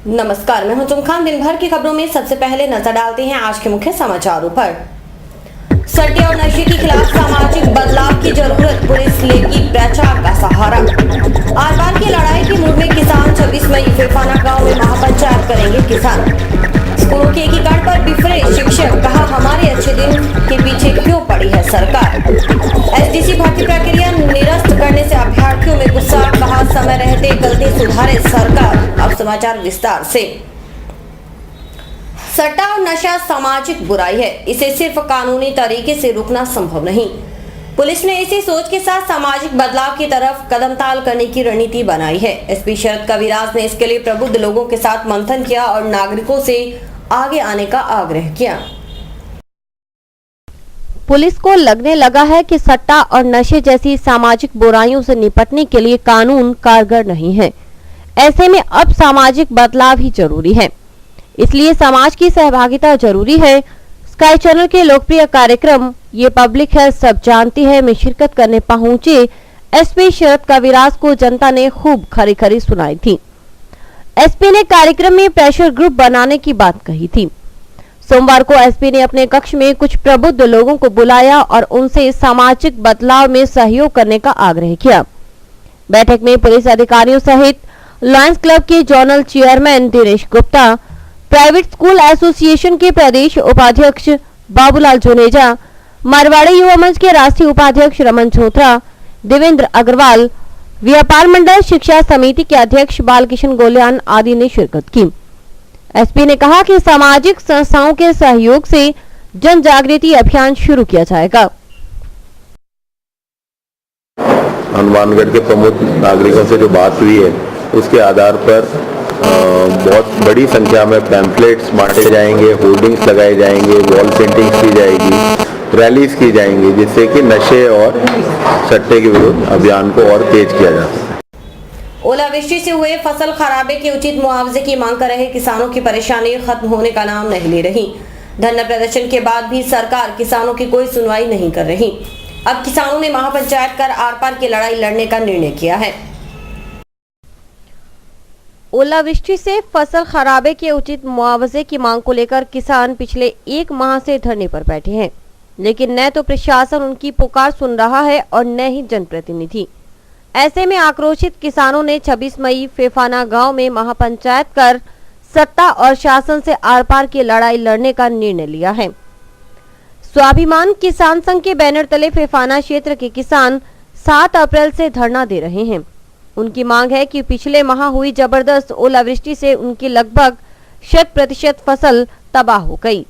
नमस्कार, मैं हूं तुम खान। दिन भर की खबरों में सबसे पहले नजर डालते हैं आज के मुख्य समाचारों पर। सट्टे और नशे के खिलाफ सामाजिक बदलाव की जरूरत, पुलिस लेगी प्रचार का सहारा। आर पार की लड़ाई की मूड में किसान 26 मई फेफाना गांव में महापंचायत करेंगे किसान। स्कूलों के एकीकरण पर बिफरे शिक्षक, कहा हमारे अच्छे दिन के पीछे क्यों पड़ी है सरकार। एसडीसी भर्ती प्रक्रिया निरस्त करने से अभ्यर्थियों में गुस्सा, कहा समय रहते गलती सुधारे सरकार। अब समाचार विस्तार से। सट्टा और नशा सामाजिक बुराई है, इसे सिर्फ कानूनी तरीके से रोकना संभव नहीं। पुलिस ने इसी सोच के साथ सामाजिक बदलाव की तरफ कदमताल करने की रणनीति बनाई है। एसपी शरद कविराज ने इसके लिए प्रबुद्ध लोगों के साथ मंथन किया और नागरिकों से आगे आने का आग्रह किया। पुलिस को लगने लगा है कि सट्टा और नशे जैसी सामाजिक बुराइयों से निपटने के लिए कानून कारगर नहीं है। ऐसे में अब सामाजिक बदलाव ही जरूरी है, इसलिए समाज की सहभागिता जरूरी है। स्काई चैनल के लोकप्रिय कार्यक्रम ये पब्लिक है सब जानती है में शिरकत करने पहुंचे एसपी शरद कविराज को जनता ने खूब खरी खरी सुनाई थी। एसपी ने कार्यक्रम में प्रेशर ग्रुप बनाने की बात कही थी। सोमवार को एसपी ने अपने कक्ष में कुछ प्रबुद्ध लोगों को बुलाया और उनसे सामाजिक बदलाव में सहयोग करने का आग्रह किया। बैठक में पुलिस अधिकारियों सहित लायंस क्लब के zonal chairman Dinesh Gupta, private school association के प्रदेश उपाध्यक्ष बाबूलाल जुनेजा, मारवाड़ी युवा मंच के राष्ट्रीय उपाध्यक्ष रमन झोत्रा, देवेंद्र अग्रवाल, व्यापार मंडल शिक्षा समिति के अध्यक्ष बालकिशन गोल्यान आदि ने शिरकत की। एसपी ने कहा कि सामाजिक संस्थाओं के सहयोग से जन जागृति अभियान शुरू किया जाएगा। हनुमानगढ़ के प्रमुख नागरिकों से जो बात हुई है उसके आधार पर बहुत बड़ी संख्या में पैम्फलेट्स बांटे जाएंगे, होर्डिंग्स लगाए जाएंगे, वॉल पेंटिंग्स की जाएगी, रैलीज की जाएंगी, जिससे कि नशे और सट्टे के विरुद्ध अभियान को और तेज किया जा सके। ओलावृष्टि से हुए फसल खराबे के उचित मुआवजे की मांग कर रहे किसानों की परेशानी खत्म होने का नाम नहीं ले रही। धरना प्रदर्शन के बाद भी सरकार किसानों की कोई सुनवाई नहीं कर रही। अब किसानों ने महापंचायत कर आर पार की लड़ाई लड़ने का निर्णय किया है। ओलावृष्टि से फसल खराबे के उचित मुआवजे की मांग को लेकर किसान पिछले 1 माह से धरने पर बैठे हैं, लेकिन न तो प्रशासन उनकी पुकार सुन रहा है और न ही जनप्रतिनिधि। ऐसे में आक्रोशित किसानों ने 26 मई फेफाना गांव में महापंचायत कर सत्ता और शासन से आर पार की लड़ाई लड़ने का निर्णय लिया है। स्वाभिमान किसान संघ के बैनर तले फेफाना क्षेत्र के किसान 7 अप्रैल से धरना दे रहे हैं। उनकी मांग है कि पिछले माह हुई जबरदस्त ओलावृष्टि से उनकी लगभग 100% फसल तबाह हो गई,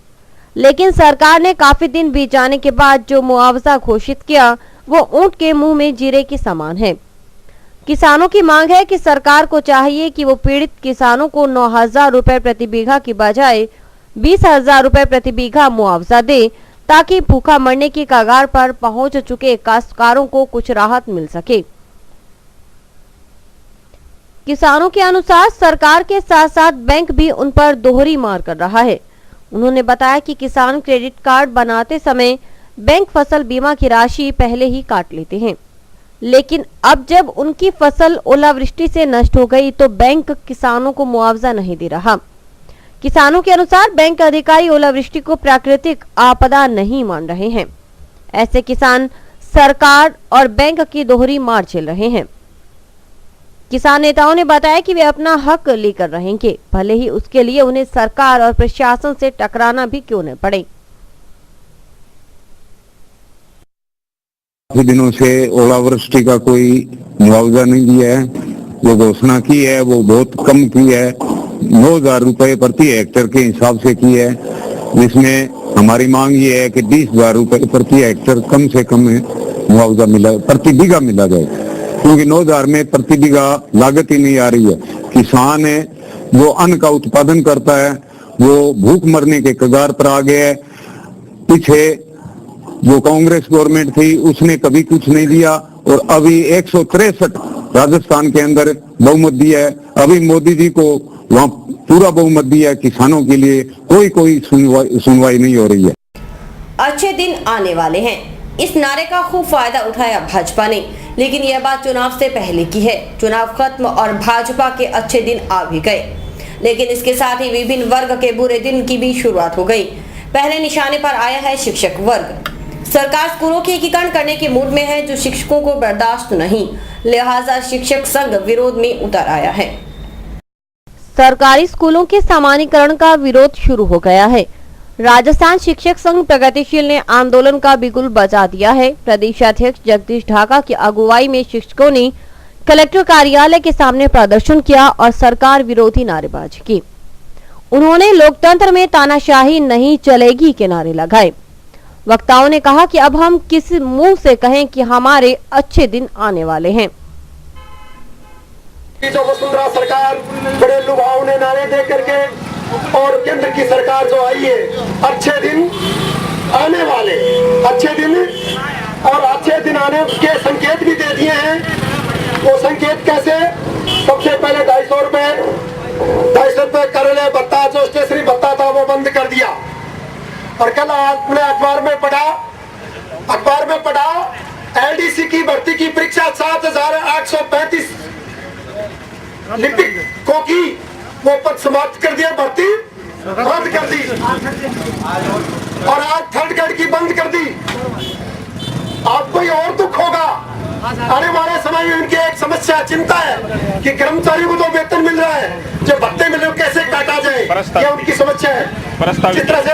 लेकिन सरकार ने काफी दिन बीत जाने के बाद जो मुआवजा घोषित किया वो ऊंट के मुंह में जीरे के समान है। किसानों की मांग है कि सरकार को चाहिए कि वो पीड़ित किसानों को 9,000 रुपए प्रति बीघा की बजाय 20,000 रुपए प्रति बीघा मुआवजा दे, ताकि भूखा मरने की कगार पर पहुंच चुके काश्तकारों को कुछ राहत मिल सके। किसानों के अनुसार सरकार के साथ साथ बैंक भी उन पर दोहरी मार कर रहा है। उन्होंने बताया कि किसान क्रेडिट कार्ड बनाते समय बैंक फसल बीमा की राशि पहले ही काट लेते हैं, लेकिन अब जब उनकी फसल ओलावृष्टि से नष्ट हो गई तो बैंक किसानों को मुआवजा नहीं दे रहा। किसानों के अनुसार बैंक अधिकारी ओलावृष्टि को प्राकृतिक आपदा नहीं मान रहे हैं। ऐसे किसान सरकार और बैंक की दोहरी मार झेल रहे हैं। किसान नेताओं ने बताया कि वे अपना हक लेकर रहेंगे, भले ही उसके लिए उन्हें सरकार और प्रशासन से टकराना भी क्यों न पड़े। काफी दिनों से ओलावृष्टि का कोई मुआवजा नहीं दिया है। जो घोषणा की है वो बहुत कम की है, 9,000 रुपए प्रति हेक्टेयर के हिसाब से की है, जिसमें हमारी मांग ये है कि 20,000 रुपए प्रति हेक्टेयर कम से कम मुआवजा मिला, प्रति बीघा मिला जाए, क्योंकि 9,000 में प्रति बीघा लागत ही नहीं आ रही है। किसान है जो अन्न का उत्पादन करता है वो भूख मरने के कगार पर आ गया है। पीछे जो कांग्रेस गवर्नमेंट थी उसने कभी कुछ नहीं दिया और अभी 163 राजस्थान के अंदर बहुमत दिया है। अभी मोदी जी को वहाँ पूरा बहुमत दिया है। किसानों के लिए कोई सुनवाई नहीं हो रही है। अच्छे दिन आने वाले हैं, इस नारे का खूब फायदा उठाया भाजपा ने, लेकिन यह बात चुनाव से पहले की है। चुनाव खत्म और भाजपा के अच्छे दिन आ भी गए। लेकिन इसके साथ ही विभिन्न वर्ग के बुरे दिन की भी शुरुआत हो गई। पहले निशाने पर आया है शिक्षक वर्ग। सरकार स्कूलों के एकीकरण करने के मूड में है, जो शिक्षकों को बर्दाश्त नहीं, लिहाजा शिक्षक संघ विरोध में उतर आया है। सरकारी स्कूलों के सामान्यीकरण का विरोध शुरू हो गया है। राजस्थान शिक्षक संघ प्रगतिशील ने आंदोलन का बिगुल बजा दिया है। प्रदेश अध्यक्ष जगदीश ढाका की अगुवाई में शिक्षकों ने कलेक्टर कार्यालय के सामने प्रदर्शन किया और सरकार विरोधी नारेबाजी की। उन्होंने लोकतंत्र में तानाशाही नहीं चलेगी के नारे लगाए। वक्ताओं ने कहा कि अब हम किस मुंह से कहें कि हमारे अच्छे दिन आने वाले हैं। जो वसुंधरा सरकार बड़े लुभावने नारे दे करके और केंद्र की सरकार जो आई है, अच्छे दिन आने वाले, अच्छे दिन और अच्छे दिन आने के संकेत भी दे दिए हैं। वो संकेत कैसे? सबसे पहले 250 रुपए कार्यालय भत्ता, जो स्टेशनरी भत्ता था, वो बंद कर दिया। और कल आपने अखबार में पढ़ा एलडीसी की भर्ती की परीक्षा 7,835 लिपिकों की वो पद समाप्त कर दिया, भर्ती रद्द कर दी और आज थर्ड ग्रेड की बंद कर दी। आपको ये और दुख होगा। आने वाले समय में उनकी एक समस्या, चिंता है कि कर्मचारियों को तो वेतन मिल रहा है, जो भत्ते मिल रहे कैसे काटा जाए, ये उनकी समस्या है। जिस तरह से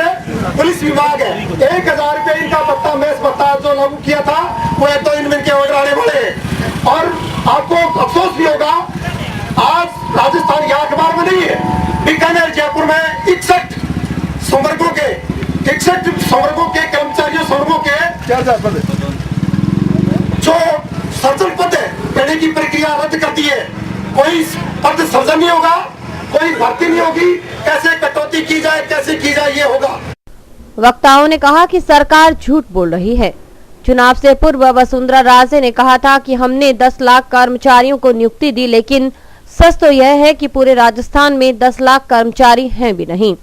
पुलिस विभाग है, 1,000 रुपए इनका भत्ता, मेस भत्ता जो लागू किया था, वो 1-2 दिन में ऑर्डर आने वाले हैं। और आपको अफसोस भी होगा, आज राजस्थान के अखबार में नहीं है, बीकानेर जयपुर में 61 संवर्गों के कर्मचारियों संवर्गों के जो सर्जन पद है, कहने की प्रक्रिया रद्द कर दी है। कोई पद सर्जन नहीं होगा, कोई भर्ती नहीं होगी, कैसे कटौती की जाए, कैसे की जाए, ये होगा। वक्ताओं ने कहा कि सरकार झूठ बोल रही है। चुनाव से पूर्व वसुंधरा राजे ने कहा था कि हमने 10 लाख कर्मचारियों को नियुक्ति दी, लेकिन सच तो यह है कि पूरे राजस्थान में 10 लाख कर्मचारी हैं भी नहीं।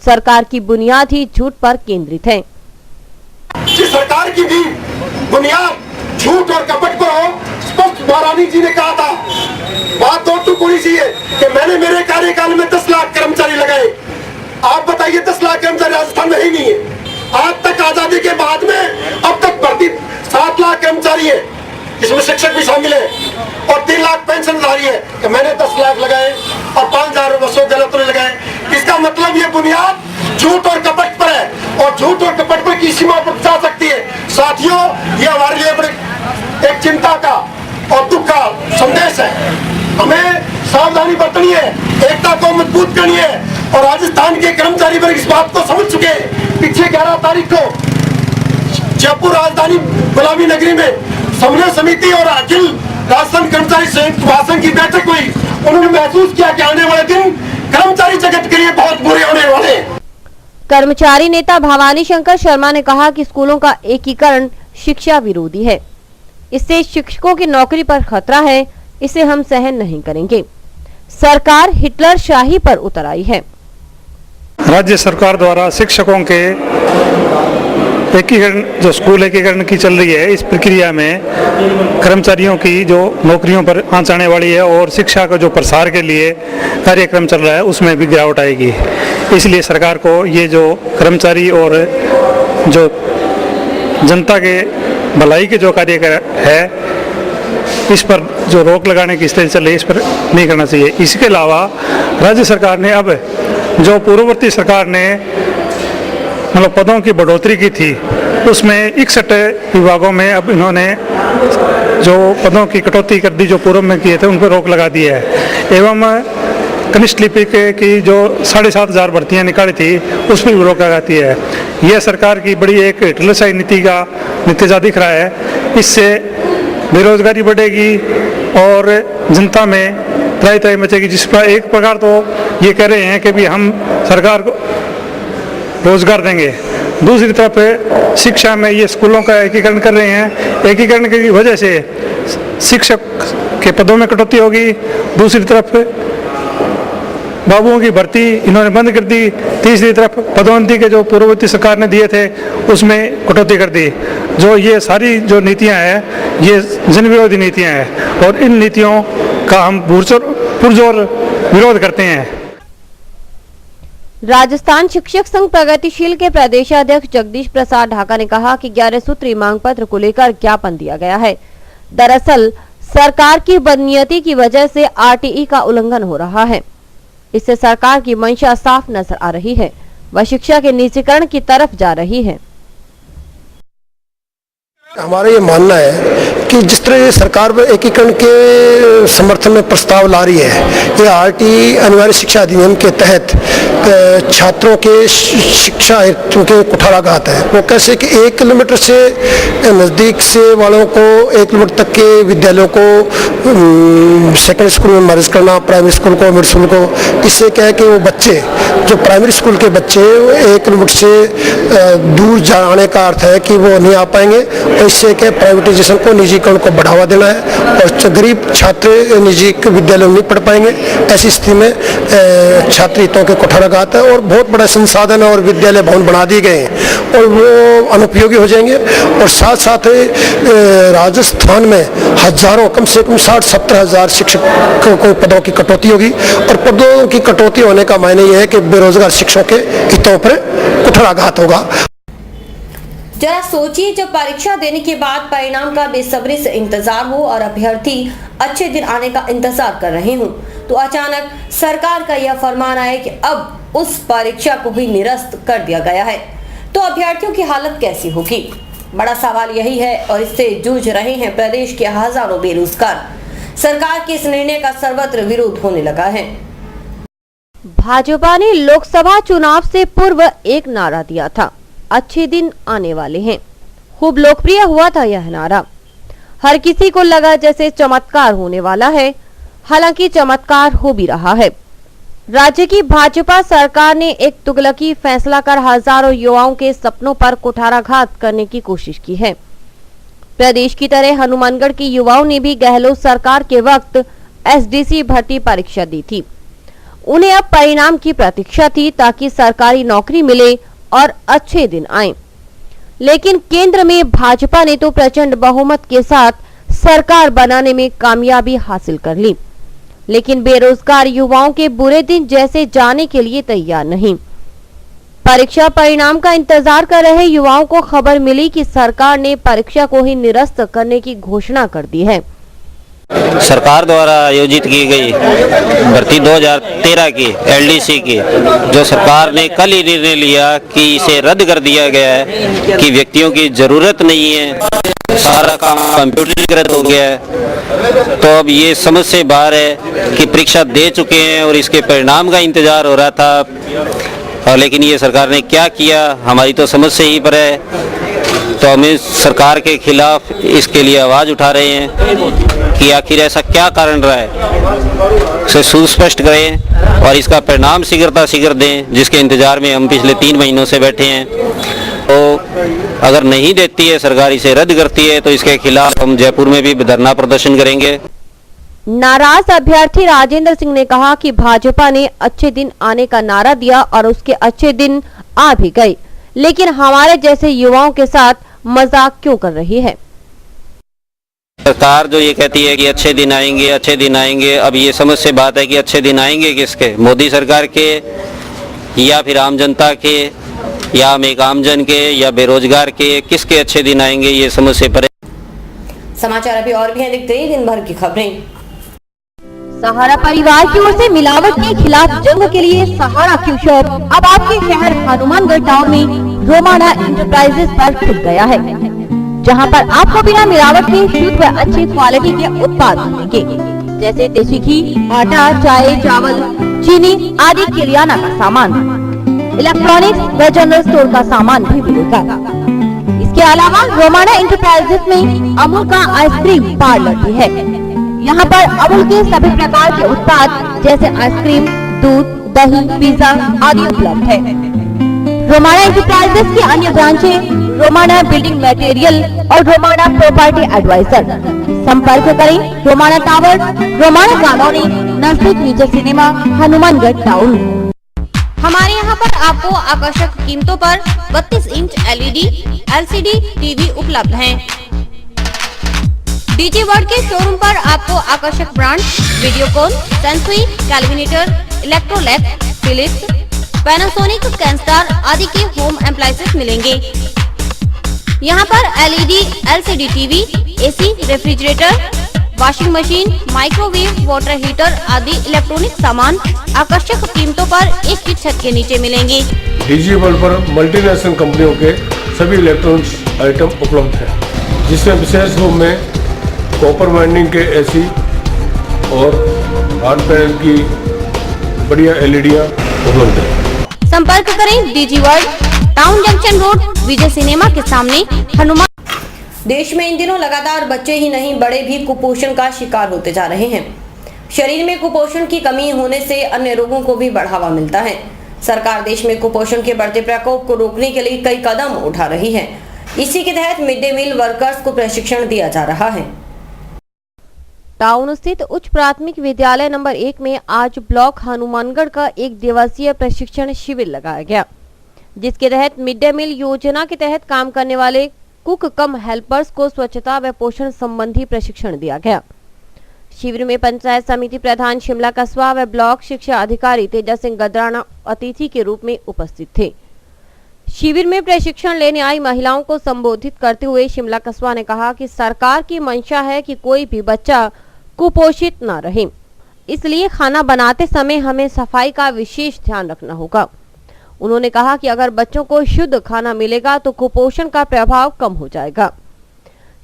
सरकार की बुनियाद ही झूठ पर केंद्रित है। जिस सरकार की भी बुनियाद झूठ और कपट पर हो, स्पष्ट महारानी जी ने कहा था, बात तो टुकड़ी सी है कि मैंने मेरे कार्यकाल में 10 लाख कर्मचारी लगाए। आप बताइए, 10 लाख कर्मचारी राजस्थान में ही नहीं है। आज तक आजादी के बाद में अब तक भर्ती 7 लाख कर्मचारी है, इसमें शिक्षक भी शामिल है, और 3 लाख पेंशनधारी है कि मैंने 10 लाख लगाए और 5,000 विश्वविद्यालय ने लगाए। इसका मतलब ये बुनियाद झूठ और कपट पर है, और झूठ और कपट पर की सीमा पर जा सकती है। साथियों, ये हमारे लिए बड़े एक चिंता का और दुख का संदेश है। हमें सावधानी बरतनी है, एकता को मजबूत करनी है, और राजस्थान के कर्मचारी वर्ग इस बात को समझ चुके हैं। पीछे 11 तारीख को जयपुर राजधानी गुलामी नगरी में समन्वय समिति और अखिल राजस्थान कर्मचारी संयुक्त महासंघ की बैठक हुई। उन्होंने महसूस किया कि आने वाले दिन कर्मचारी जगत के लिए बहुत बुरे होने वाले हैं। कर्मचारी नेता भवानी शंकर शर्मा ने कहा कि स्कूलों का एकीकरण शिक्षा विरोधी है, इससे शिक्षकों की नौकरी पर खतरा है, इसे हम सहन नहीं करेंगे। सरकार हिटलर शाही पर उतर आई है। राज्य सरकार द्वारा शिक्षकों के एकीकरण, जो स्कूल एकीकरण की चल रही है, इस प्रक्रिया में कर्मचारियों की जो नौकरियों पर आंच आने वाली है और शिक्षा का जो प्रसार के लिए कार्यक्रम चल रहा है, उसमें भी गिरावट आएगी। इसलिए सरकार को ये जो कर्मचारी और जो जनता के भलाई के जो कार्य है, इस पर जो रोक लगाने की स्थिति चल रही है, इस पर नहीं करना चाहिए। इसके अलावा राज्य सरकार ने अब जो पूर्ववर्ती सरकार ने मतलब पदों की बढ़ोतरी की थी, उसमें 61 विभागों में अब इन्होंने जो पदों की कटौती कर दी, जो पूर्व में किए थे, उन पर रोक लगा दी है। एवं कनिष्ठ लिपिक की जो 7,500 भर्तियाँ निकाली थी, उस पर भी रोक लगाती है। यह सरकार की बड़ी एक हिटलरशाही नीति का नतीजा दिख रहा है। इससे बेरोजगारी बढ़ेगी और जनता में त्राही मचेगी। जिस पर एक प्रकार तो ये कह रहे हैं कि भी हम सरकार को रोजगार देंगे, दूसरी तरफ शिक्षा में ये स्कूलों का एकीकरण कर रहे हैं। एकीकरण की वजह से शिक्षक के पदों में कटौती होगी, दूसरी तरफ बाबुओं की भर्ती इन्होंने बंद कर दी, तीसरी तरफ पदोन्नति के जो पूर्ववर्ती सरकार ने दिए थे उसमें कटौती कर दी। जो ये सारी जो नीतियां हैं, ये जन विरोधी नीतियां हैं और इन नीतियों का हम पुरजोर विरोध करते हैं। राजस्थान शिक्षक संघ प्रगतिशील के प्रदेशाध्यक्ष जगदीश प्रसाद ढाका ने कहा कि 11 सूत्री मांग पत्र को लेकर ज्ञापन दिया गया है। दरअसल सरकार की बदनीयती की वजह से आरटीई का उल्लंघन हो रहा है। इससे सरकार की मंशा साफ नजर आ रही है, वह शिक्षा के निजीकरण की तरफ जा रही है। हमारा ये मानना है कि जिस तरह ये सरकार एकीकरण के समर्थन में प्रस्ताव ला रही है, ये आरटीई अनिवार्य शिक्षा अधिनियम के तहत छात्रों के शिक्षा हेतु के कुठाराघात है। वो कैसे कि 1 किलोमीटर से नज़दीक से वालों को 1 किलोमीटर तक के विद्यालयों को सेकेंडरी स्कूल में मर्ज करना, प्राइमरी स्कूल को, मिडिल स्कूल को। इससे क्या है कि वो बच्चे जो प्राइमरी स्कूल के बच्चे 1 किलोमीटर से दूर जाने का अर्थ है कि वो नहीं आ पाएंगे। और इससे क्या प्राइवेटाइजेशन को, निजीकरण को बढ़ावा देना है और गरीब छात्र निजी विद्यालयों में नहीं पढ़ पाएंगे। ऐसी स्थिति में छात्र हितों के कुठाराघात है और बहुत बड़ा संसाधन और विद्यालय भवन बना दिए गए हैं और वो अनुपयोगी हो जाएंगे। और साथ साथ राजस्थान में हजारों, कम से कम 60-70 हजार शिक्षकों को पदों की कटौती होगी और पदों की कटौती होने का मायने यह है कि बेरोजगार शिक्षकों के हितों पर कुठाराघात होगा। जरा सोचिए, जब परीक्षा देने के बाद परिणाम का बेसब्री से इंतजार हो और अभ्यर्थी अच्छे दिन आने का इंतजार कर रहे हों, तो अचानक सरकार का यह फरमान आए कि अब उस परीक्षा को भी निरस्त कर दिया गया है, तो अभ्यर्थियों की हालत कैसी होगी? बड़ा सवाल यही है और इससे जूझ रहे हैं प्रदेश के हजारों बेरोजगार। सरकार के इस निर्णय का सर्वत्र विरोध होने लगा है। भाजपा ने लोकसभा चुनाव से पूर्व एक नारा दिया था, अच्छे दिन आने वाले हैं। खूब लोकप्रिय हुआ था यह नारा। हर किसी को लगा जैसे चमत्कार होने वाला है, हालांकि चमत्कार हो भी रहा है। राज्य की भाजपा सरकार ने एक तुगलकी फैसला कर हजारों युवाओं के सपनों पर कुठाराघात करने की कोशिश की है। प्रदेश की तरह हनुमानगढ़ के युवाओं ने भी गहलोत सरकार के वक्त एसडीसी भर्ती परीक्षा दी थी। उन्हें अब परिणाम की प्रतीक्षा थी ताकि सरकारी नौकरी मिले और अच्छे दिन आए। लेकिन केंद्र में भाजपा ने तो प्रचंड बहुमत के साथ सरकार बनाने में कामयाबी हासिल कर ली, लेकिन बेरोजगार युवाओं के बुरे दिन जैसे जाने के लिए तैयार नहीं। परीक्षा परिणाम का इंतजार कर रहे युवाओं को खबर मिली कि सरकार ने परीक्षा को ही निरस्त करने की घोषणा कर दी है। सरकार द्वारा आयोजित की गई भर्ती 2013 की एलडीसी की, जो सरकार ने कल ही निर्णय लिया कि इसे रद्द कर दिया गया है कि व्यक्तियों की जरूरत नहीं है, सारा काम कंप्यूटरीकृत हो गया है। तो अब ये समझ से बाहर है कि परीक्षा दे चुके हैं और इसके परिणाम का इंतजार हो रहा था, और लेकिन ये सरकार ने क्या किया हमारी तो समझ से ही पर है। तो हम इस सरकार के खिलाफ इसके लिए आवाज़ उठा रहे हैं कि आखिर ऐसा क्या कारण रहा है, इसे सुस्पष्ट करें और इसका परिणाम शीघ्र दें, जिसके इंतजार में हम पिछले 3 महीनों से बैठे हैं। तो अगर नहीं देती है सरकार, इसे रद्द करती है, तो इसके खिलाफ हम जयपुर में भी धरना प्रदर्शन करेंगे। नाराज अभ्यर्थी राजेंद्र सिंह ने कहा कि भाजपा ने अच्छे दिन आने का नारा दिया और उसके अच्छे दिन आ भी गए, लेकिन हमारे जैसे युवाओं के साथ मजाक क्यों कर रही है? सरकार जो ये कहती है कि अच्छे दिन आएंगे, अब ये समझ से बात है कि अच्छे दिन आएंगे किसके? मोदी सरकार के, या फिर आम जनता के, या हम एक आमजन के, या बेरोजगार के? किसके अच्छे दिन आएंगे, ये समझ से परे। समाचार अभी और भी हैं, देखते रहिए दिन भर की खबरें। सहारा परिवार की ओर से मिलावट के खिलाफ जंग के लिए सहारा क्यूशर अब आपके शहर हनुमानगढ़ टाउन में रोमाना इंटरप्राइजेस पर खुल गया है, जहां पर आपको बिना मिलावट के शुद्ध व अच्छी क्वालिटी के उत्पाद मिलेंगे, जैसे देसी घी, आटा, चाय, चावल, चीनी आदि किराना का सामान, इलेक्ट्रॉनिक्स व जनरल स्टोर का सामान भी मिलेगा। इसके अलावा रोमाना इंटरप्राइजेस में अमूल का आइसक्रीम पार्लर भी है। यहाँ पर अमूल के सभी प्रकार के उत्पाद जैसे आइसक्रीम, दूध, दही, पिज्जा आदि उपलब्ध है। रोमाना इंटरप्राइजेस की अन्य ब्रांचें रोमाना बिल्डिंग मटेरियल और रोमाना प्रॉपर्टी एडवाइजर। संपर्क करें रोमाना टावर, रोमाना कॉलोनी, नजदीक नीचे सिनेमा, हनुमानगढ़ टाउन। हमारे यहाँ पर आपको आकर्षक कीमतों पर 32 इंच LED, LCD टीवी उपलब्ध हैं। डीजी वर्ल्ड के शोरूम पर आपको आकर्षक brand Videocon, Sansui, Kelvinator, Electrolab, Philips, Panasonic, Kenstar आदि के होम अप्लायंसेस मिलेंगे। यहाँ पर LED, LCD TV, AC, refrigerator, washing machine, microwave, water heater आदि इलेक्ट्रॉनिक सामान आकर्षक कीमतों पर एक ही छत के नीचे मिलेंगे। डीजी वर्ल्ड पर मल्टीनेशनल कंपनियों के सभी इलेक्ट्रॉनिक्स आइटम उपलब्ध हैं, जिसमें विशेष रूप में कॉपर वाइंडिंग के AC और हार्ड पैनल की बढ़िया LEDयां उपलब्ध हैं। संपर्क करें DG world, town junction road, Vijay cinema के सामने, हनुमान। देश में इन दिनों लगातार बच्चे ही नहीं बड़े भी कुपोषण का शिकार होते जा रहे हैं। शरीर में कुपोषण की कमी होने से अन्य रोगों को भी बढ़ावा मिलता है। सरकार देश में कुपोषण के बढ़ते प्रकोप को रोकने के लिए कई कदम उठा रही है। इसी के तहत मिड डे मील वर्कर्स को प्रशिक्षण दिया जा रहा है। टाउन स्थित उच्च प्राथमिक विद्यालय नंबर 1 में आज ब्लॉक हनुमानगढ़ का एक दिवसीय प्रशिक्षण शिविर लगाया गया, जिसके तहत मिड डे मील योजना के तहत काम करने वाले कुक कम हेल्पर्स को स्वच्छता व पोषण संबंधी प्रशिक्षण दिया गया। शिविर में पंचायत समिति प्रधान शिमला कस्बा व ब्लॉक शिक्षा अधिकारी तेजा सिंह गदराना अतिथि के रूप में उपस्थित थे। शिविर में प्रशिक्षण लेने आई महिलाओं को संबोधित करते हुए शिमला कस्बा ने कहा कि सरकार की मंशा है कि कोई भी बच्चा कुपोषित न रहे, इसलिए खाना बनाते समय हमें सफाई का विशेष ध्यान रखना होगा। उन्होंने कहा कि अगर बच्चों को शुद्ध खाना मिलेगा तो कुपोषण का प्रभाव कम हो जाएगा।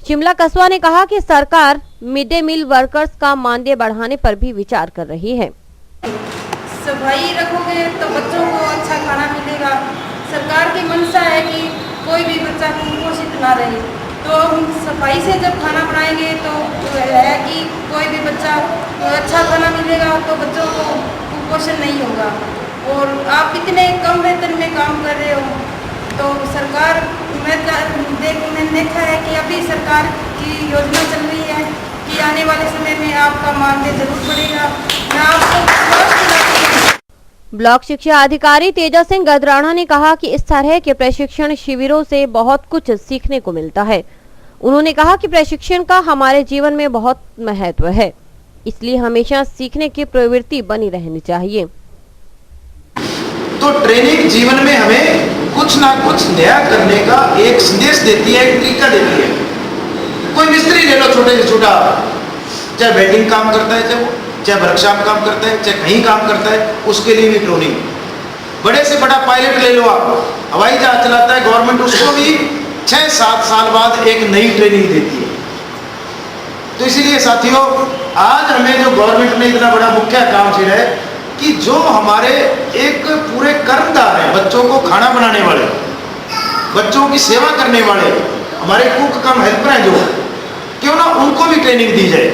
शिमला कस्बा ने कहा कि सरकार मिड डे मील वर्कर्स का मानदेय बढ़ाने पर भी विचार कर रही है। सफाई रखोगे तो बच्चों को अच्छा खाना मिलेगा। सरकार की मंशा है कि कोई भी बच्चा कुपोषित ना रहे, तो हम सफाई से जब खाना बनाएंगे तो है कि कोई भी बच्चा अच्छा खाना मिलेगा तो बच्चों को कुपोषण नहीं होगा। और आप इतने कम वेतन में काम कर रहे हो, तो सरकार मैंने देखा है कि अभी सरकार की योजना चल रही है कि आने वाले समय में आपका मानदेय जरूर बढ़ेगा। मैं आपको विश्वास दिलाती हूं। ब्लॉक शिक्षा अधिकारी तेजा सिंह गदराना ने कहा कि इस तरह के प्रशिक्षण शिविरों से बहुत कुछ सीखने को मिलता है। उन्होंने कहा कि प्रशिक्षण का हमारे जीवन में बहुत महत्व है, इसलिए हमेशा सीखने की प्रवृत्ति बनी रहनी चाहिए। तो ट्रेनिंग जीवन में हमें कुछ ना कुछ नया करने का एक संदेश देती है, एक तरीका देती है। कोई मिस्त्री ले लो, छोटे से छोटा, चाहे वेल्डिंग काम करता है, चाहे वर्कशॉप काम करता है, चाहे कहीं काम करता है, उसके लिए भी ट्रेनिंग। बड़े से बड़ा पायलट ले लो आप, हवाई जहाज चलाता है गवर्नमेंट, उसको भी 6-7 साल बाद एक नई ट्रेनिंग देती है। तो इसीलिए साथियों, आज हमें जो गवर्नमेंट ने इतना बड़ा मुख्य काम छेड़ा है कि जो हमारे एक पूरे कर्मदार हैं, बच्चों को खाना बनाने वाले, बच्चों की सेवा करने वाले, हमारे कुक कम हेल्पर हैं, जो क्यों ना उनको भी ट्रेनिंग दी जाए।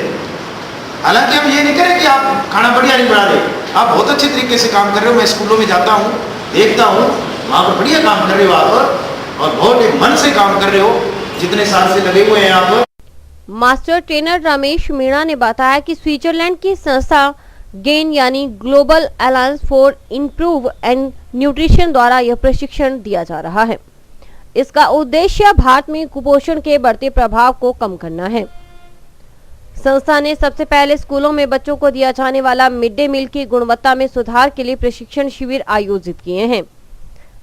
हालांकि हम ये नहीं करें कि आप खाना बढ़िया नहीं बना रहे, आप बहुत अच्छे तरीके से काम कर रहे हो। मैं स्कूलों में जाता हूँ, देखता हूँ, वहाँ पर बढ़िया काम कर रहे हो आप, और बहुत एक मन से काम कर रहे हो, जितने साल से लगे हुए हैं आप। मास्टर ट्रेनर रमेश मीणा ने बताया कि स्विट्जरलैंड की संस्था गेन यानी global alliance for improve and nutrition द्वारा यह प्रशिक्षण दिया जा रहा है। इसका उद्देश्य भारत में कुपोषण के बढ़ते प्रभाव को कम करना है। संस्था ने सबसे पहले स्कूलों में बच्चों को दिया जाने वाला मिड डे मील की गुणवत्ता में सुधार के लिए प्रशिक्षण शिविर आयोजित किए हैं।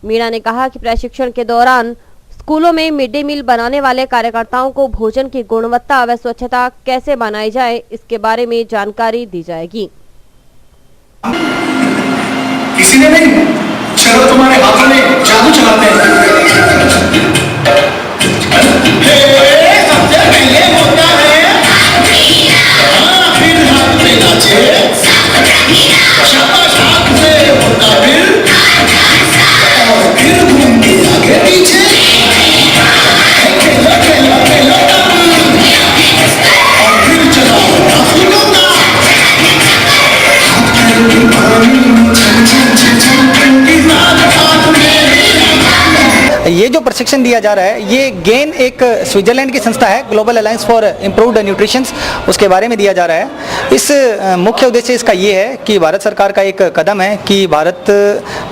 मीणा ने कहा कि प्रशिक्षण के दौरान स्कूलों में मिड डे मील बनाने वाले कार्यकर्ताओं को भोजन की गुणवत्ता व स्वच्छता कैसे बनाई जाए, इसके बारे में जानकारी दी जाएगी। किसी ने नहीं, चलो तुम्हारे हाथों में जादू चलाते हैं। सबसे पहले होता है फिर हाथ में नाचे, शाबाश हाथ से होता फिर घूम के आगे पीछे, खेला खेला खेला और फिर चलाओ ये जो प्रशिक्षण दिया जा रहा है, ये गेन एक स्विट्जरलैंड की संस्था है, global alliance for improved nutrition, उसके बारे में दिया जा रहा है। इस मुख्य उद्देश्य इसका ये है कि भारत सरकार का एक कदम है कि भारत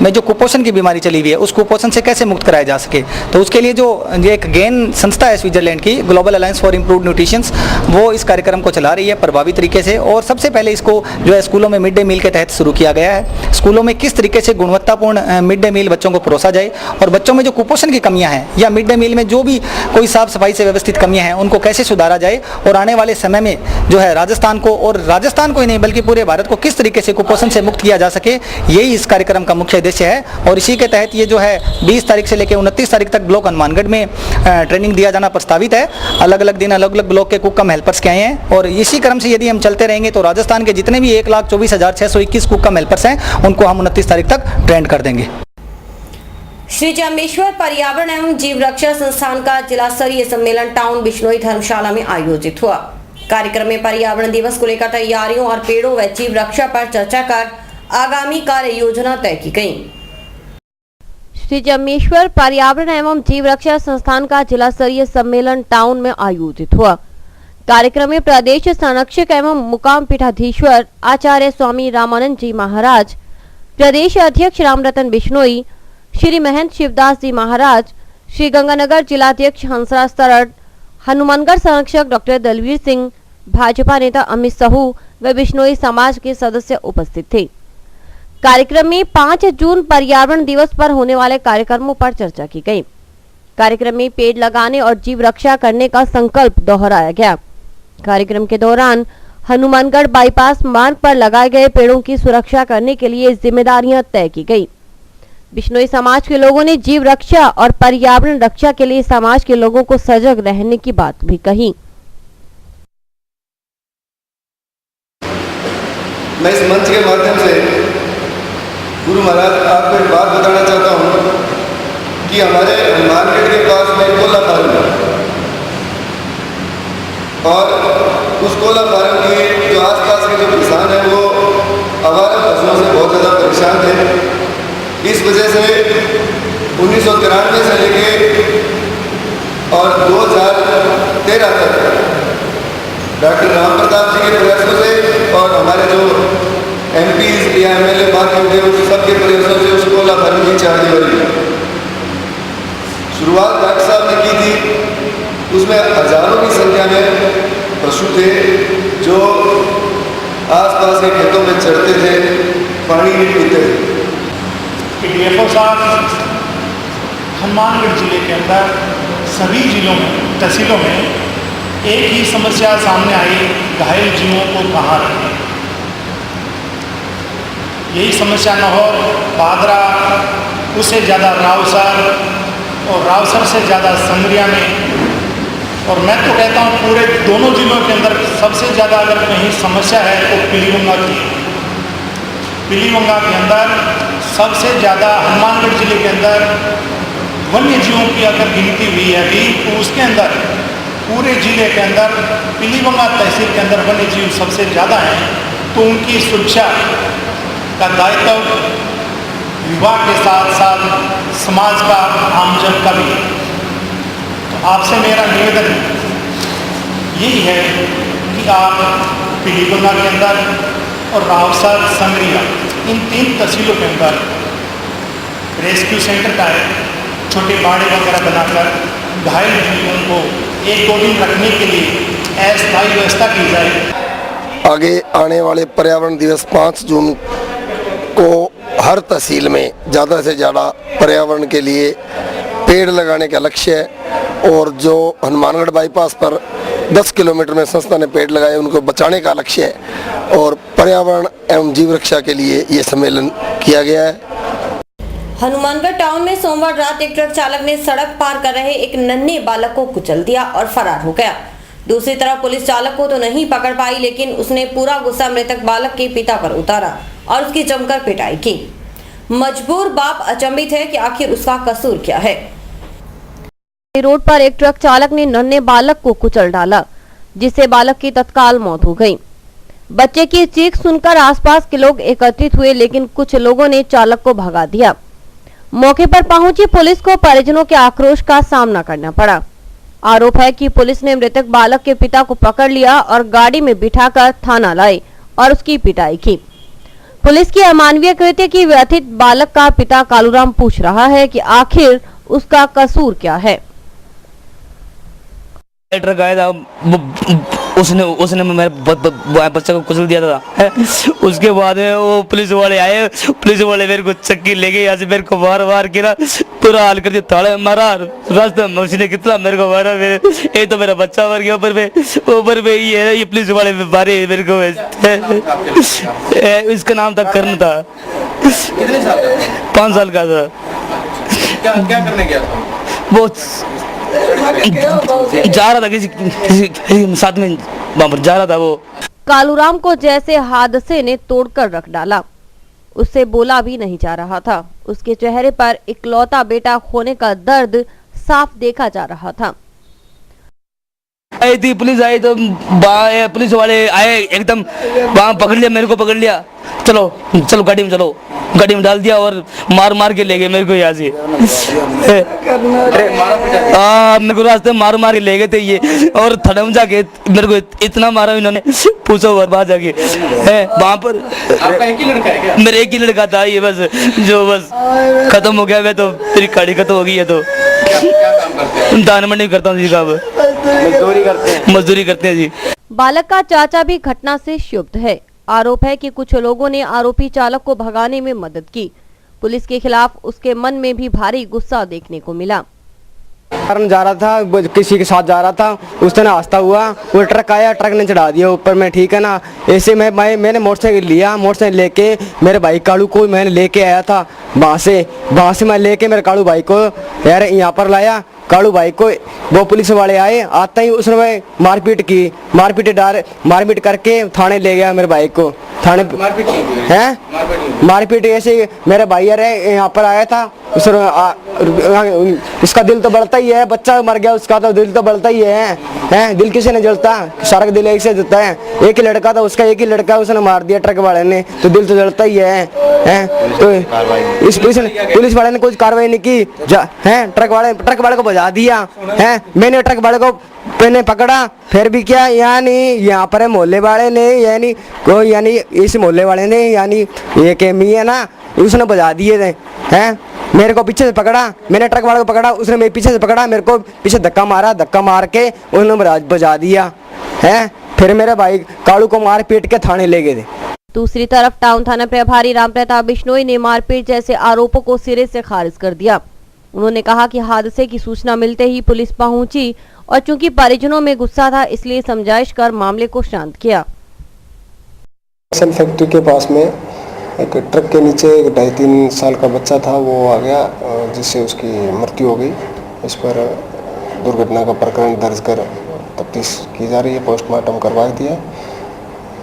में जो कुपोषण की बीमारी चली हुई है उस कुपोषण से कैसे मुक्त कराया जा सके। तो उसके लिए जो ये एक गेन संस्था है स्विट्जरलैंड की, global alliance for improved nutrition, वो इस कार्यक्रम को चला रही है प्रभावी तरीके से। और सबसे पहले इसको जो है स्कूलों में मिड डे मील के तहत शुरू किया गया है। स्कूलों में किस तरीके से गुणवत्तापूर्ण मिड डे मील बच्चों को परोसा जाए और बच्चों में जो कुपोषण की कमियां हैं या मिड डे मील में जो भी कोई साफ सफाई से व्यवस्थित कमियां हैं उनको कैसे सुधारा जाए और आने वाले समय में जो है राजस्थान को ही नहीं बल्कि पूरे भारत को किस तरीके से कुपोषण से मुक्त किया जा सके, यही इस कार्यक्रम का मुख्य उद्देश्य है। और इसी के तहत ये जो है 20 तारीख से लेकर 29 तारीख तक ब्लॉक हनुमानगढ़ में ट्रेनिंग दिया जाना प्रस्तावित है। अलग अलग दिन अलग अलग ब्लॉक के कुक कम हेल्पर्स के आए हैं और इसी क्रम से यदि हम चलते रहेंगे तो राजस्थान के जितने भी 1,24,621 कुक कम हेल्पर्स हैं उनको हम 29 तारीख तक ट्रेंड कर देंगे। श्री जम्बेश्वर पर्यावरण एवं जीव रक्षा संस्थान का जिला स्तरीय सम्मेलन टाउन बिश्नोई धर्मशाला में आयोजित हुआ। कार्यक्रम में पर्यावरण दिवस को लेकर तैयारियों और पेड़ों व जीव रक्षा पर चर्चा कर आगामी कार्य योजना तय की गई। श्री जम्बेश्वर पर्यावरण एवं जीव रक्षा संस्थान का जिला स्तरीय सम्मेलन टाउन में आयोजित हुआ। कार्यक्रम में प्रदेश संरक्षक एवं मुकाम पीठाधीश्वर आचार्य स्वामी रामानंद जी महाराज, प्रदेश अध्यक्ष रामरतन बिश्नोई, श्री महंत शिवदास जी महाराज, श्री गंगानगर जिलाध्यक्ष हंसराज तरड़, हनुमानगढ़ संरक्षक डॉक्टर दलवीर सिंह, भाजपा नेता अमित साहू व बिश्नोई समाज के सदस्य उपस्थित थे। कार्यक्रम में 5 जून पर्यावरण दिवस पर होने वाले कार्यक्रमों पर चर्चा की गई। कार्यक्रम में पेड़ लगाने और जीव रक्षा करने का संकल्प दोहराया गया। कार्यक्रम के दौरान हनुमानगढ़ बाईपास मार्ग पर लगाए गए पेड़ों की सुरक्षा करने के लिए जिम्मेदारियां तय की गई। बिश्नोई समाज के लोगों ने जीव रक्षा और पर्यावरण रक्षा के लिए समाज के लोगों को सजग रहने की बात भी कही। मैं इस मंच के माध्यम से गुरु महाराज आपको एक बात बताना चाहता हूँ कि हमारे मार्केट के पास में कोला फार्म है और उस कोला फार्म के जो आसपास के जो किसान हैं वो आवारा फसलों से बहुत ज़्यादा परेशान थे। इस वजह से 1993 से लेके और 2013 तक डॉक्टर राम प्रताप जी के प्रयासों से और हमारे जो एमपीज या एमएलए बाकी होंगे उन सबके प्रयासों से उस कोला फार्म की चार्ज हो रही है। शुरुआत डॉक्टर साहब ने की थी, उसमें हजारों की संख्या में पशु थे जो आसपास के खेतों में चढ़ते थे, पानी नहीं पीते थे। डीएफओ साहब हनुमानगढ़ जिले के अंदर सभी जिलों में तहसीलों में एक ही समस्या सामने आई, घायल जीवों को कहाँ रखें। यही समस्या लाहौर, बादरा, उससे ज़्यादा रावसर और रावसर से ज़्यादा संगरिया में, और मैं तो कहता हूँ पूरे दोनों जिलों के अंदर सबसे ज़्यादा अगर कहीं समस्या है तो पीलीभंगा की। पीलीभंगा के अंदर सबसे ज़्यादा हनुमानगढ़ जिले के अंदर वन्य जीवों की अगर गिनती हुई है अभी तो उसके अंदर पूरे जिले के अंदर पीलीभंगा तहसील के अंदर वन्य जीव सबसे ज़्यादा हैं। तो उनकी सुरक्षा का दायित्व विभाग के साथ साथ समाज का, आमजन का भी। तो आपसे मेरा निवेदन यही है कि आप पीलीभंगा के अंदर और रावसर, संगरिया, इन 3 तहसीलों के अंदर रेस्क्यू सेंटर का है, छोटे बाड़े वगैरह बनाकर घायल जीवों को 1-2 दिन रखने के लिए अस्थायी व्यवस्था की जाए। आगे आने वाले पर्यावरण दिवस 5 जून को हर तहसील में ज़्यादा से ज़्यादा पर्यावरण के लिए पेड़ लगाने का लक्ष्य है और जो हनुमानगढ़ बाईपास पर 10 किलोमीटर में संस्था ने पेड़ लगाए उनको बचाने का लक्ष्य है और पर्यावरण एवं जीव रक्षा के लिए ये सम्मेलन किया गया है। हनुमानगढ़ टाउन में सोमवार रात एक ट्रक चालक ने सड़क पार कर रहे एक नन्हे बालक को कुचल दिया और फरार हो गया। दूसरी तरफ पुलिस चालक को तो नहीं पकड़ पाई, लेकिन उसने पूरा गुस्सा मृतक बालक के पिता पर उतारा और उसकी जमकर पिटाई की। मजबूर बाप अचंभित है कि आखिर उसका कसूर क्या है। रोड पर एक ट्रक चालक ने नन्हे बालक को कुचल डाला, जिससे बालक की तत्काल मौत हो गई। बच्चे की चीख सुनकर आसपास के लोग एकत्रित हुए, लेकिन कुछ लोगों ने चालक को भगा दिया। मौके पर पहुंची पुलिस को परिजनों के आक्रोश का सामना करना पड़ा। आरोप है कि पुलिस ने मृतक बालक के पिता को पकड़ लिया और गाड़ी में बिठाकर थाना लाए और उसकी पिटाई की। पुलिस की अमानवीय कृत्य की व्यथित बालक का पिता कालूराम पूछ रहा है कि आखिर उसका कसूर क्या है। ट्रक आया था, उसने मेरे बच्चे को कुचल दिया था है? उसके बाद वो पुलिस वाले आए, पुलिस वाले मेरे को चक्की ले गए, यहाँ से मेरे को मार गिरा, पूरा हाल कर दिया, ताले मारा रास्ते में, उसने कितना मेरे को मारा, ये तो मेरा बच्चा मर गया ऊपर में ये पुलिस वाले मारे मेरे को। इसका नाम था कर्ण था। कितने साल का? 5 साल का था। क्या करने गया था? वो जा रहा था किसी साथ में, वहां पर जा रहा था वो। कालूराम को जैसे हादसे ने तोड़कर रख डाला, उससे बोला भी नहीं जा रहा था। उसके चेहरे पर इकलौता बेटा खोने का दर्द साफ देखा जा रहा था। आई थी पुलिस, आई तो पुलिस वाले आए, एकदम वहां पकड़ लिया, मेरे को पकड़ लिया, चलो गाड़ी में चलो, गाड़ी में डाल दिया और मार के ले गए मेरे को यहाँ से। मेरे को रास्ते मार के ले गए थे ये, और थड़म जाके मेरे को इतना मारा इन्होंने, पूछो बर्बाद जाके वहां पर। आपका एक ही लड़का है क्या? मेरे एक ही लड़का था ये, बस खत्म हो गया। मैं तो मेरी गाड़ी खत्म हो गई है। तो क्या काम करते हैं? दान मंडी करता हूँ जी, मजदूरी करते हैं जी। बालक का चाचा भी घटना से क्षुब्ध है। आरोप है कि कुछ लोगों ने आरोपी चालक को भगाने में मदद की। पुलिस के खिलाफ उसके मन में भी भारी गुस्सा देखने को मिला। जा रहा था, किसी के साथ जा रहा था, उस दिन हंसता हुआ वो ट्रक आया, ट्रक ने चढ़ा दिया ऊपर में, ठीक है ना। ऐसे मैंने मोटरसाइकिल लिया, मोटरसाइकिल लेके मेरे भाई कालू को मैंने लेके आया था वहाँ से मैं लेके मेरे कालू भाई को यार यहाँ पर लाया। कालू भाई को वो पुलिस वाले आए, आते ही उसने मारपीट करके थाने ले गया मेरे भाई को। थाने मारपीट ऐसे मेरे भाई अरे यहाँ पर आया था, उसका दिल तो बढ़ता ही है, बच्चा मर गया उसका तो दिल तो बढ़ता ही है। दिल किसी ने जलता, सारा दिल एक से जलता है। एक ही लड़का था उसका, एक ही लड़का उसने मार दिया ट्रक वाले ने, तो दिल तो जलता ही है। तो इस पुलिस वाले ने कुछ कार्रवाई नहीं की ट्रक वाले को बजा दिया है। मैंने ट्रक वाले को मैंने पकड़ा, फिर भी क्या यानी यहाँ पर मोहल्ले वाले ने यानी इस मोहल्ले वाले ने यानी ये केमी है ना, उसने बजा दिए थे हैं। मेरे को पीछे से पकड़ा, मैंने ट्रक वाले को पकड़ा, उसने मेरे पीछे से पकड़ा, मेरे को पीछे धक्का मार के उन्होंने बजा दिया है। फिर मेरे भाई कालू को मार पीट के थाने ले गए थे। दूसरी तरफ टाउन थाना प्रभारी राम प्रताप बिश्नोई ने मारपीट जैसे आरोपों को सिरे से खारिज कर दिया। उन्होंने कहा कि हादसे की सूचना मिलते ही पुलिस पहुंची और चूंकि परिजनों में गुस्सा था इसलिए समझाइश कर मामले को शांत किया। फैक्ट्री के पास में एक ट्रक के नीचे एक 2.5-3 साल का बच्चा था, वो आ गया जिससे उसकी मृत्यु हो गई। इस पर दुर्घटना का प्रकरण दर्ज कर तफ्तीश की जा रही है, पोस्टमार्टम करवा दिया।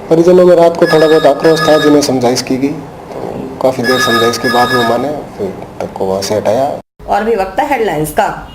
परिजनों में रात को थोड़ा बहुत आक्रोश था, जिन्हें समझाइश की गई, तो काफ़ी देर समझाइश के बाद वो माने, फिर ट्रक को वहाँ से हटाया। और भी वक्त है हेडलाइंस का।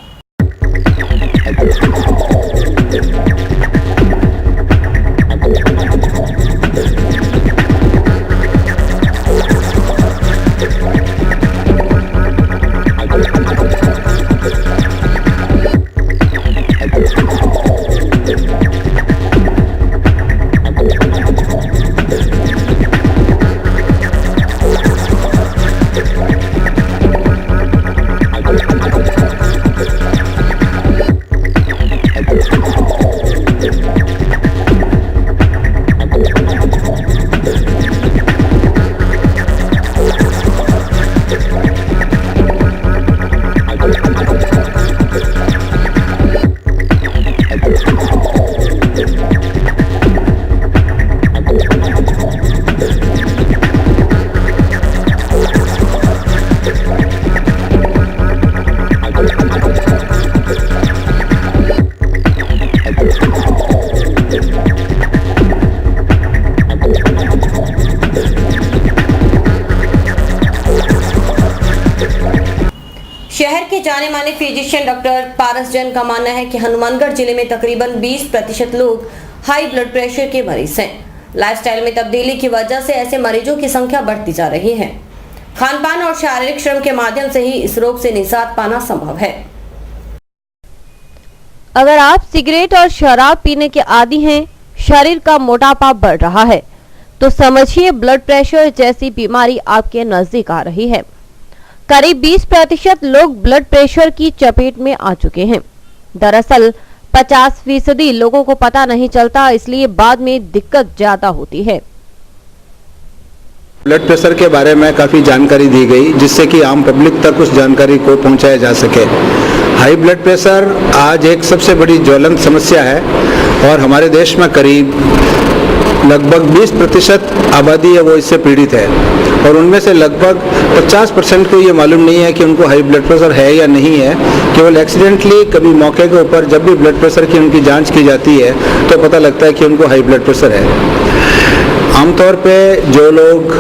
शहर के जाने माने फिजिशियन डॉक्टर पारस जैन का मानना है कि हनुमानगढ़ जिले में तकरीबन 20% लोग हाई ब्लड प्रेशर के मरीज हैं। लाइफस्टाइल में तब्दीली की वजह से ऐसे मरीजों की संख्या बढ़ती जा रही है। खानपान और शारीरिक श्रम के माध्यम से ही इस रोग से निजात पाना संभव है। अगर आप सिगरेट और शराब पीने के आदी हैं, शरीर का मोटापा बढ़ रहा है, तो समझिए ब्लड प्रेशर जैसी बीमारी आपके नजदीक आ रही है। करीब 20% लोग ब्लड प्रेशर की चपेट में आ चुके हैं। दरअसल 50% लोगों को पता नहीं चलता, इसलिए बाद में दिक्कत ज्यादा होती है। ब्लड प्रेशर के बारे में काफ़ी जानकारी दी गई, जिससे कि आम पब्लिक तक उस जानकारी को पहुंचाया जा सके। हाई ब्लड प्रेशर आज एक सबसे बड़ी ज्वलंत समस्या है और हमारे देश में करीब लगभग 20% आबादी है वो इससे पीड़ित है और उनमें से लगभग 50% को ये मालूम नहीं है कि उनको हाई ब्लड प्रेशर है या नहीं है। केवल एक्सीडेंटली कभी मौके के ऊपर जब भी ब्लड प्रेशर की उनकी जांच की जाती है तो पता लगता है कि उनको हाई ब्लड प्रेशर है। आमतौर पे जो लोग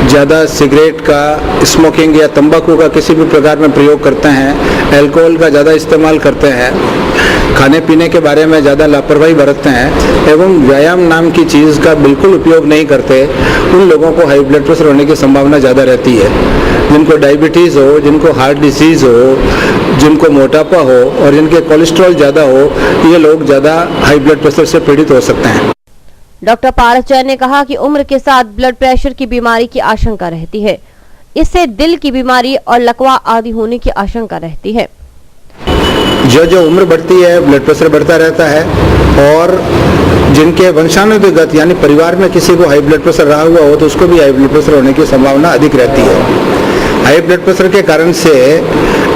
ज़्यादा सिगरेट का, स्मोकिंग या तंबाकू का किसी भी प्रकार में प्रयोग करते हैं, अल्कोहल का ज़्यादा इस्तेमाल करते हैं, खाने पीने के बारे में ज़्यादा लापरवाही बरतते हैं एवं व्यायाम नाम की चीज़ का बिल्कुल उपयोग नहीं करते, उन लोगों को हाई ब्लड प्रेशर होने की संभावना ज़्यादा रहती है। जिनको डायबिटीज़ हो, जिनको हार्ट डिसीज़ हो, जिनको मोटापा हो और जिनके कोलेस्ट्रॉल ज़्यादा हो, ये लोग ज़्यादा हाई ब्लड प्रेशर से पीड़ित हो सकते हैं। डॉक्टर पारस जैन ने कहा कि उम्र के साथ ब्लड प्रेशर की बीमारी की आशंका रहती है। इससे दिल की बीमारी और लकवा आदि होने की आशंका रहती है। जो उम्र बढ़ती है ब्लड प्रेशर बढ़ता रहता है और जिनके वंशानुगत यानी परिवार में किसी को हाई ब्लड प्रेशर रहा हुआ हो तो उसको भी हाई ब्लड प्रेशर होने की संभावना अधिक रहती है। हाई ब्लड प्रेशर के कारण से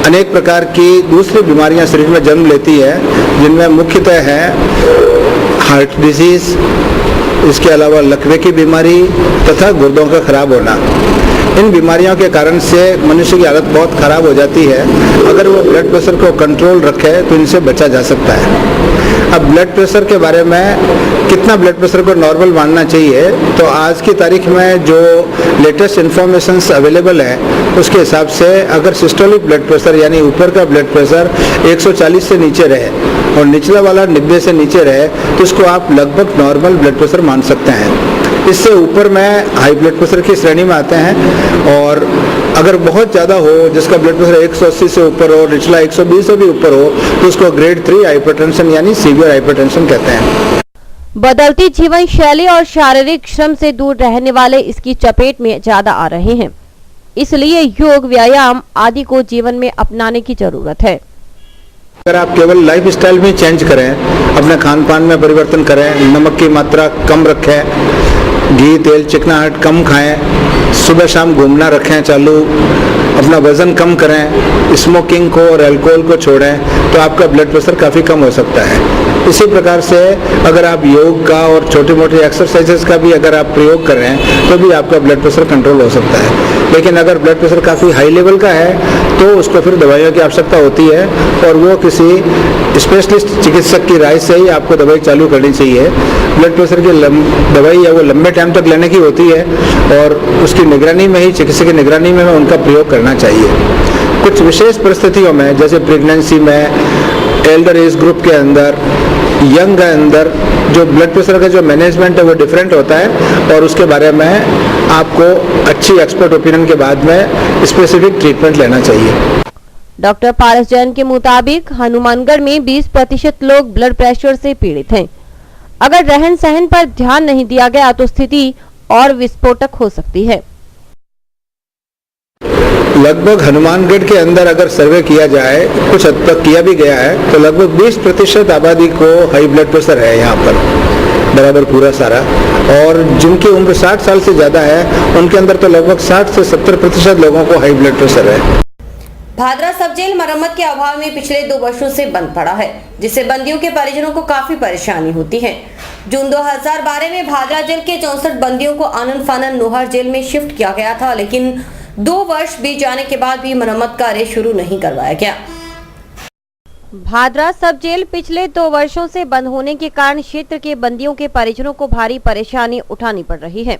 अनेक प्रकार की दूसरी बीमारियां शरीर में जन्म लेती है, जिनमें मुख्यतः है हार्ट डिजीज, इसके अलावा लकवे की बीमारी तथा गुर्दों का खराब होना। इन बीमारियों के कारण से मनुष्य की हालत बहुत खराब हो जाती है। अगर वो ब्लड प्रेशर को कंट्रोल रखे तो इनसे बचा जा सकता है। अब ब्लड प्रेशर के बारे में कितना ब्लड प्रेशर को नॉर्मल मानना चाहिए, तो आज की तारीख में जो लेटेस्ट इन्फॉर्मेशंस अवेलेबल है उसके हिसाब से अगर सिस्टोलिक ब्लड प्रेशर यानी ऊपर का ब्लड प्रेशर 140 से नीचे रहे और निचला वाला 90 से नीचे रहे तो इसको आप लगभग नॉर्मल ब्लड प्रेशर मान सकते हैं। इससे ऊपर में हाई ब्लड प्रेशर की श्रेणी में आते हैं और अगर बहुत ज़्यादा हो, जिसका ब्लड प्रेशर 180 से ऊपर हो, निचला 120 से भी ऊपर हो, तो उसको ग्रेड 3 हाइपरटेंशन यानी सीवियर हाइपरटेंशन कहते हैं। बदलती जीवन शैली और शारीरिक श्रम से दूर रहने वाले इसकी चपेट में ज्यादा आ रहे हैं, इसलिए योग, व्यायाम आदि को जीवन में अपनाने की जरूरत है। अगर आप केवल लाइफ स्टाइल में चेंज करें, अपने खान पान में परिवर्तन करें, नमक की मात्रा कम रखें, घी तेल चिकनाहट कम खाएं, सुबह शाम घूमना रखें चालू, अपना वजन कम करें, स्मोकिंग को और अल्कोहल को छोड़ें, तो आपका ब्लड प्रेशर काफ़ी कम हो सकता है। इसी प्रकार से अगर आप योग का और छोटी मोटी एक्सरसाइजेस का भी अगर आप प्रयोग कर रहे हैं तो भी आपका ब्लड प्रेशर कंट्रोल हो सकता है। लेकिन अगर ब्लड प्रेशर काफ़ी हाई लेवल का है तो उसको फिर दवाइयों की आवश्यकता होती है और वो किसी स्पेशलिस्ट चिकित्सक की राय से ही आपको दवाई चालू करनी चाहिए। ब्लड प्रेशर की दवाई है वो लंबे टाइम तक लेने की होती है और उसकी निगरानी में ही, चिकित्सक की निगरानी में उनका प्रयोग करना चाहिए। कुछ विशेष परिस्थितियों में जैसे प्रेगनेंसी में, एल्डर एज ग्रुप के अंदर, यंग के अंदर जो ब्लड प्रेशर का जो मैनेजमेंट है वो डिफरेंट होता है और उसके बारे में आपको अच्छी एक्सपर्ट ओपिनियन के बाद में स्पेसिफिक ट्रीटमेंट लेना चाहिए। डॉक्टर पारस जैन के मुताबिक हनुमानगढ़ में 20% लोग ब्लड प्रेशर से पीड़ित हैं। अगर रहन सहन पर ध्यान नहीं दिया गया तो स्थिति और विस्फोटक हो सकती है। लगभग हनुमानगढ़ के अंदर अगर सर्वे किया जाए, कुछ हद तक किया भी गया है, तो लगभग 20% आबादी को हाई ब्लड प्रेशर है यहाँ पर, बराबर पूरा सारा। और जिनकी उम्र 60 साल से ज़्यादा है उनके अंदर तो लगभग 60 से 70% लोगों को हाई ब्लड प्रेशर है। भादरा सब जेल मरम्मत के अभाव में पिछले 2 वर्षों से बंद पड़ा है, जिससे बंदियों के परिजनों को काफी परेशानी होती है। जून 2012 में भादरा जेल के 64 बंदियों को आनन फानन नोहर जेल में शिफ्ट किया गया था, लेकिन 2 वर्ष बीत जाने के बाद भी मरम्मत कार्य शुरू नहीं करवाया गया। भादरा सब जेल पिछले 2 वर्षों से बंद होने के कारण क्षेत्र के बंदियों के परिजनों को भारी परेशानी उठानी पड़ रही है।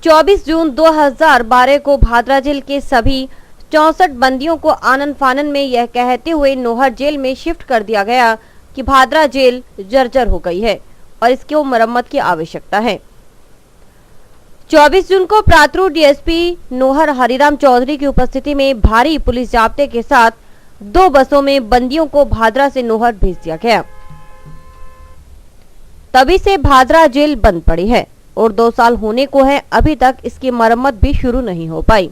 24 जून 2012 को भादरा जेल के सभी 64 बंदियों को आनन फानन में यह कहते हुए नोहर जेल में शिफ्ट कर दिया गया कि भादरा जेल जर्जर हो गई है और इसकी मरम्मत की आवश्यकता है। 24 जून को प्रातरू डीएसपी नोहर हरिराम चौधरी की उपस्थिति में भारी पुलिस जाब्ते के साथ 2 बसों में बंदियों को भादरा से नोहर भेज दिया गया। तभी से भादरा जेल बंद पड़ी है और 2 साल होने को है, अभी तक इसकी मरम्मत भी शुरू नहीं हो पाई।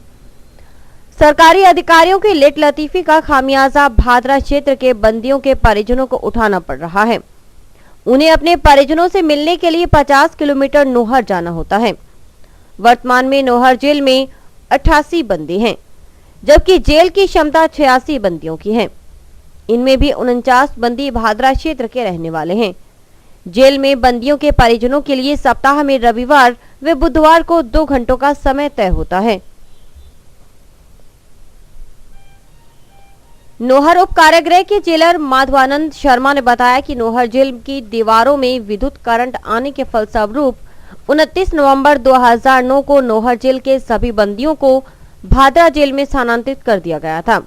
सरकारी अधिकारियों की लेट लतीफी का खामियाजा भादरा क्षेत्र के बंदियों के परिजनों को उठाना पड़ रहा है। उन्हें अपने परिजनों से मिलने के लिए 50 किलोमीटर नोहर जाना होता है। वर्तमान में नोहर जेल में 88 बंदी हैं, जबकि जेल की क्षमता 86 बंदियों की है। इनमें भी 49 बंदी भादरा क्षेत्र के रहने वाले हैं। जेल में बंदियों के परिजनों के लिए सप्ताह में रविवार व बुधवार को 2 घंटों का समय तय होता है। नोहर उप कारागृह के जेलर माधवानंद शर्मा ने बताया कि नोहर जेल की दीवारों में विद्युत करंट आने के फलस्वरूप 29 नवंबर 2009 को नोहर जेल के सभी बंदियों को भादरा जेल में स्थानांतरित कर दिया गया था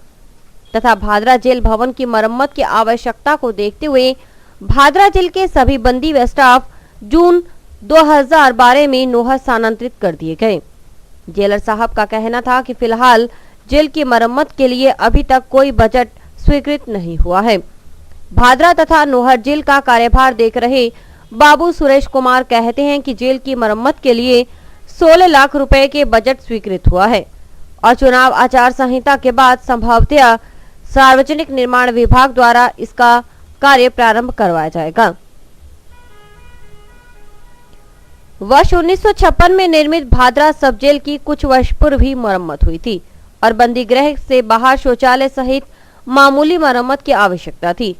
तथा भादरा जेल भवन की मरम्मत की आवश्यकता को देखते हुए भादरा जेल के सभी बंदी व स्टाफ जून 2012 में नोहर स्थानांतरित कर दिए गए। जेलर साहब का कहना था कि फिलहाल जेल की मरम्मत के लिए अभी तक कोई बजट स्वीकृत नहीं हुआ है। भादरा तथा नोहर जेल का कार्यभार देख रहे बाबू सुरेश कुमार कहते हैं कि जेल की मरम्मत के लिए 16 लाख रुपए के बजट स्वीकृत हुआ है और चुनाव आचार संहिता के बाद संभवतः सार्वजनिक निर्माण विभाग द्वारा इसका कार्य प्रारंभ करवाया जाएगा। वर्ष 1956 में निर्मित भादरा सब जेल की कुछ वर्ष पूर्व भी मरम्मत हुई थी और बंदी गृह से बाहर शौचालय सहित मामूली मरम्मत की आवश्यकता थी,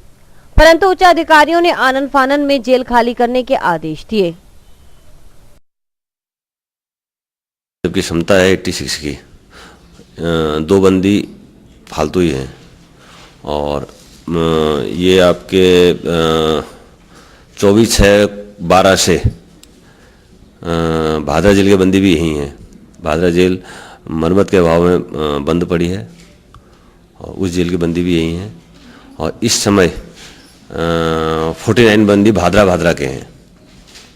परंतु उच्च अधिकारियों ने आनन फानन में जेल खाली करने के आदेश दिए। जबकि क्षमता है 86 की, 2 बंदी फालतू ही हैं और ये आपके 24/6/12 से भादरा जेल के बंदी भी यही हैं। भादरा जेल मरम्मत के अभाव में बंद पड़ी है और उस जेल के बंदी भी यही हैं और इस समय 49 बंदी भादरा के हैं।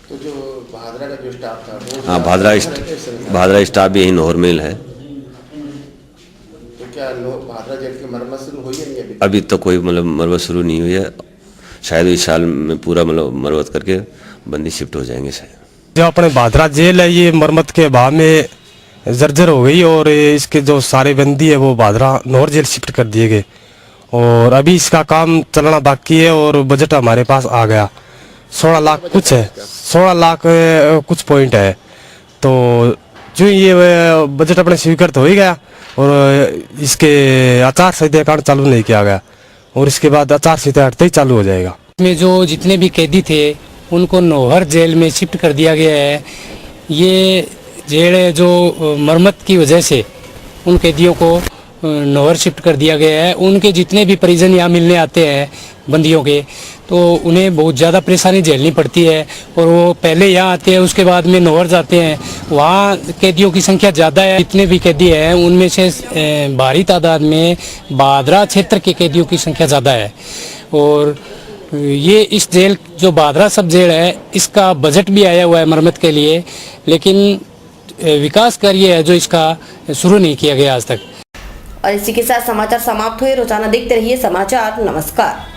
तो जो भादरा का जो स्टाफ था वो हाँ, भादरा स्टाफ भी यही नोहर में है। तो क्या भादरा जेल की मरम्मत शुरू हुई है नहीं अभी तो कोई मतलब मरम्मत शुरू नहीं हुई है, शायद इस साल में पूरा मतलब मरम्मत करके बंदी शिफ्ट हो जाएंगे शायद। जो अपने भादरा जेल है ये मरम्मत के अभाव में जर्जर हो गई और इसके जो सारे बंदी है वो भादरा नोहर जेल शिफ्ट कर दिए गए और अभी इसका काम चलना बाकी है और बजट हमारे पास आ गया 16 लाख कुछ है, 16 लाख कुछ पॉइंट है। तो जो ये बजट अपने स्वीकृत हो ही गया और इसके आचार संहिता कारण चालू नहीं किया गया और इसके बाद आचार संहिता हटते ही चालू हो जाएगा। इसमें जो जितने भी कैदी थे उनको नोहर जेल में शिफ्ट कर दिया गया है। ये जेल जो मरम्मत की वजह से उन कैदियों को नोहर शिफ्ट कर दिया गया है। उनके जितने भी परिजन यहाँ मिलने आते हैं बंदियों के, तो उन्हें बहुत ज़्यादा परेशानी झेलनी पड़ती है और वो पहले यहाँ आते हैं उसके बाद में नोहर जाते हैं। वहाँ कैदियों की संख्या ज़्यादा है। जितने भी कैदी हैं उनमें से भारी तादाद में भादरा क्षेत्र के कैदियों की संख्या ज़्यादा है और ये इस जेल जो भादरा सब जेल है इसका बजट भी आया हुआ है मरम्मत के लिए, लेकिन विकास कार्य है जो इसका शुरू नहीं किया गया आज तक। और इसी के साथ समाचार समाप्त हुए। रोजाना देखते रहिए समाचार। नमस्कार।